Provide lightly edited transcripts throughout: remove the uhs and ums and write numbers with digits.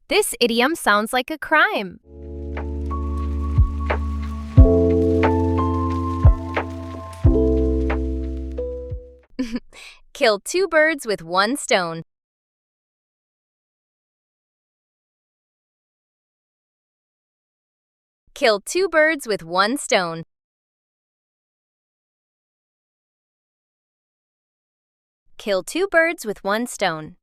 This idiom sounds like a crime. Kill two birds with one stone. Kill two birds with one stone. Kill two birds with one stone.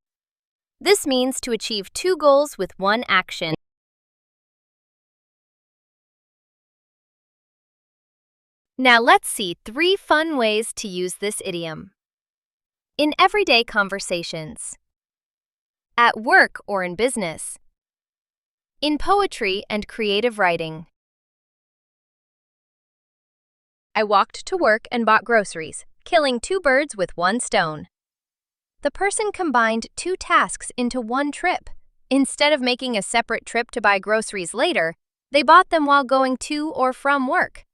This means to achieve two goals with one action. Now let's see 3 fun ways to use this idiom. In everyday conversations, at work or in business, in poetry and creative writing. I walked to work and bought groceries, killing two birds with one stone. The person combined 2 tasks into one trip. Instead of making a separate trip to buy groceries later, they bought them while going to or from work.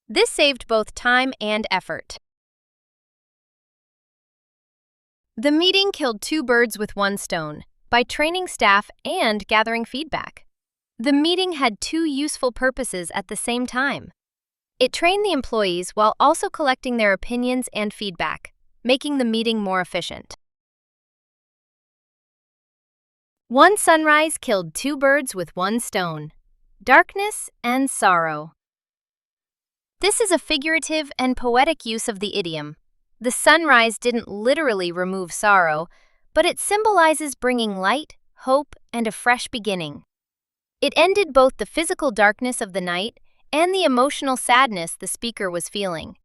This saved both time and effort. The meeting killed 2 birds with one stone by training staff and gathering feedback. The meeting had 2 useful purposes at the same time. It trained the employees while also collecting their opinions and feedback, making the meeting more efficient. One sunrise killed 2 birds with one stone. Darkness and sorrow. This is a figurative and poetic use of the idiom. The sunrise didn't literally remove sorrow, but it symbolizes bringing light, hope, and a fresh beginning. It ended both the physical darkness of the night and the emotional sadness the speaker was feeling.